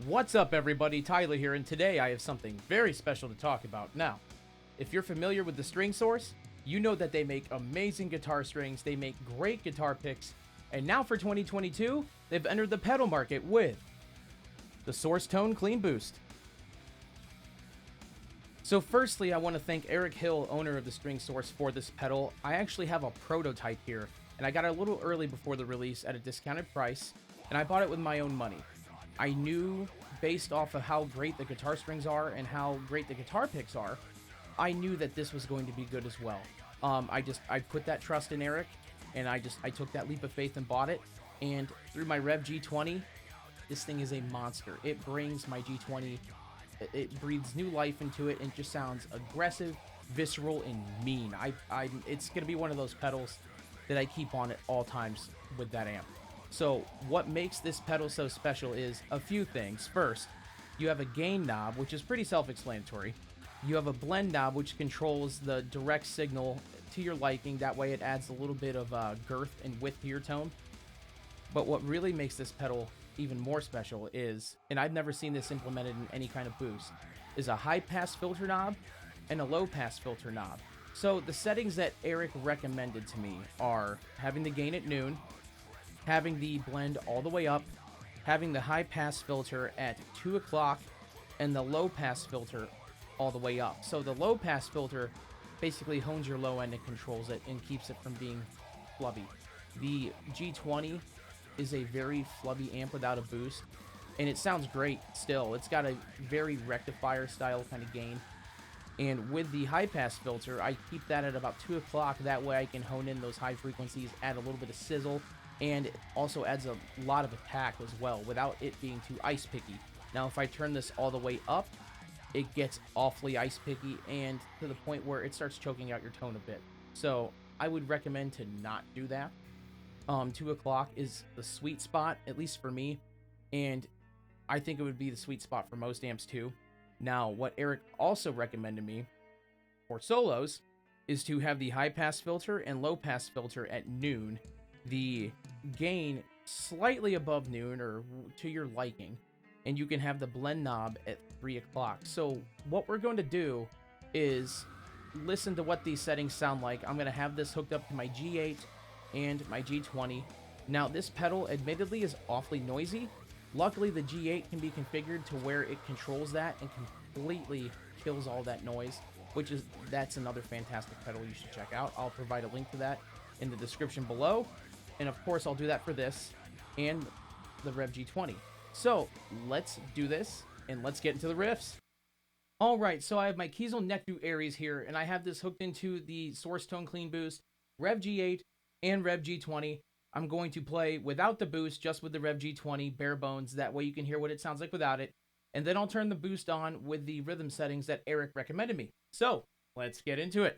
What's up, everybody? Tyler here, and today I have something very special to talk about. Now, if you're familiar with the String Source, you know that they make amazing guitar strings, they make great guitar picks, and now for 2022, they've entered the pedal market with the Source Tone Clean Boost. So firstly, I want to thank Eric Hill, owner of the String Source, for this pedal. I actually have a prototype here, and I got it a little early before the release at a discounted price, and I bought it with my own money. I knew, based off of how great the guitar strings are and how great the guitar picks are, I knew that this was going to be good as well. I put that trust in Eric, and I took that leap of faith and bought it. And through my Revv G20, this thing is a monster. It brings my G20, it breathes new life into it, and just sounds aggressive, visceral, and mean. It's gonna be one of those pedals that I keep on at all times with that amp. So what makes this pedal so special is a few things. First, you have a gain knob, which is pretty self-explanatory. You have a blend knob, which controls the direct signal to your liking. That way it adds a little bit of girth and width to your tone. But what really makes this pedal even more special is, and I've never seen this implemented in any kind of boost, is a high-pass filter knob and a low-pass filter knob. So the settings that Eric recommended to me are having the gain at noon, having the blend all the way up, having the high pass filter at 2 o'clock, and the low pass filter all the way up. So the low pass filter basically hones your low end and controls it and keeps it from being flubby. The G20 is a very flubby amp without a boost, and it sounds great still. It's got a very rectifier style kind of gain. And with the high pass filter, I keep that at about 2 o'clock. That way I can hone in those high frequencies, add a little bit of sizzle, and it also adds a lot of attack as well without it being too ice picky. Now, if I turn this all the way up, it gets awfully ice picky and to the point where it starts choking out your tone a bit. So I would recommend to not do that. 2 o'clock is the sweet spot, at least for me, and I think it would be the sweet spot for most amps too. Now, what Eric also recommended me for solos is to have the high pass filter and low pass filter at noon, the gain slightly above noon or to your liking, and you can have the blend knob at 3 o'clock. So what we're going to do is listen to what these settings sound like. I'm going to have this hooked up to my G8 and my G20. Now, this pedal admittedly is awfully noisy. Luckily, the G8 can be configured to where it controls that and completely kills all that noise, that's another fantastic pedal you should check out. I'll provide a link to that in the description below. And of course, I'll do that for this and the Revv G20. So let's do this and let's get into the riffs. All right, so I have my Kiesel neck through Aries here, and I have this hooked into the Source Tone Clean Boost, Revv G8, and Revv G20. I'm going to play without the boost, just with the Revv G20, bare bones. That way you can hear what it sounds like without it. And then I'll turn the boost on with the rhythm settings that Eric recommended me. So let's get into it.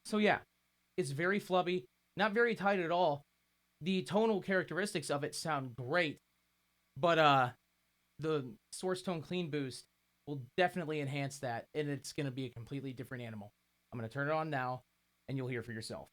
So yeah, it's very flubby, not very tight at all. The tonal characteristics of it sound great, but the Source Tone Clean Boost will definitely enhance that, and it's going to be a completely different animal. I'm going to turn it on now, and you'll hear for yourself.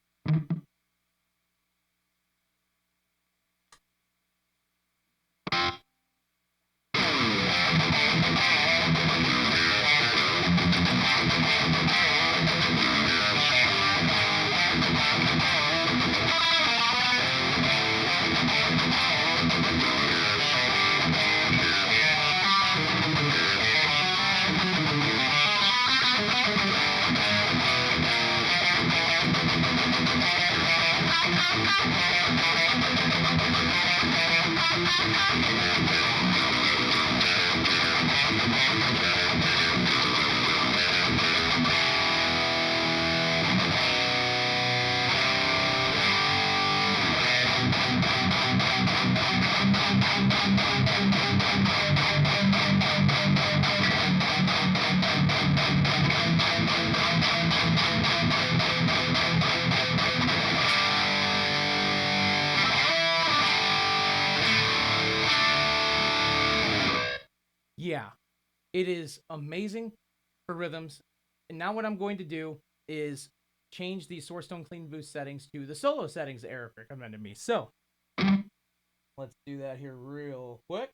It is amazing for rhythms. And now what I'm going to do is change the Source Tone Clean Boost settings to the solo settings Eric recommended me. So let's do that here real quick.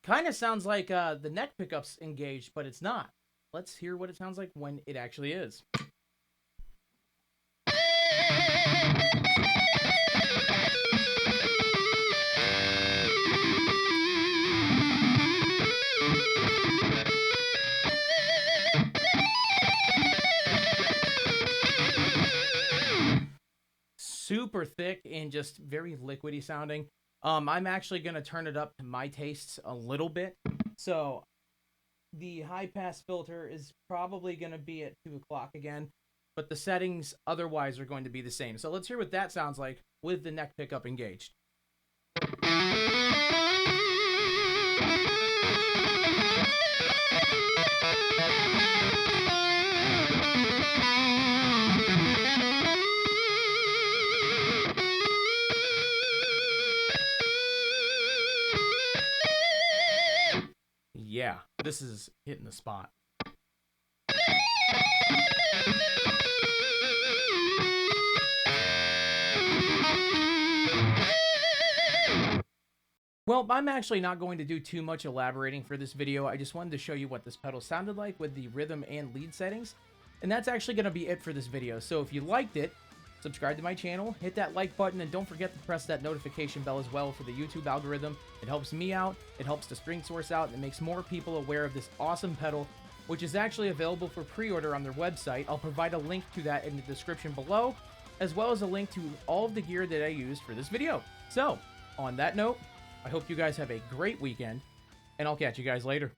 Kind of sounds like the neck pickup's engaged, but it's not. Let's hear what it sounds like when it actually is. Super thick and just very liquidy sounding. I'm actually going to turn it up to my tastes a little bit. So the high pass filter is probably going to be at 2 o'clock again, but the settings otherwise are going to be the same. So let's hear what that sounds like with the neck pickup engaged. Yeah, this is hitting the spot. Well, I'm actually not going to do too much elaborating for this video. I just wanted to show you what this pedal sounded like with the rhythm and lead settings. And that's actually going to be it for this video. So if you liked it, subscribe to my channel, hit that like button, and don't forget to press that notification bell as well for the YouTube algorithm. It helps me out, it helps the String Source out, and it makes more people aware of this awesome pedal, which is actually available for pre-order on their website. I'll provide a link to that in the description below, as well as a link to all of the gear that I used for this video. So, on that note, I hope you guys have a great weekend, and I'll catch you guys later.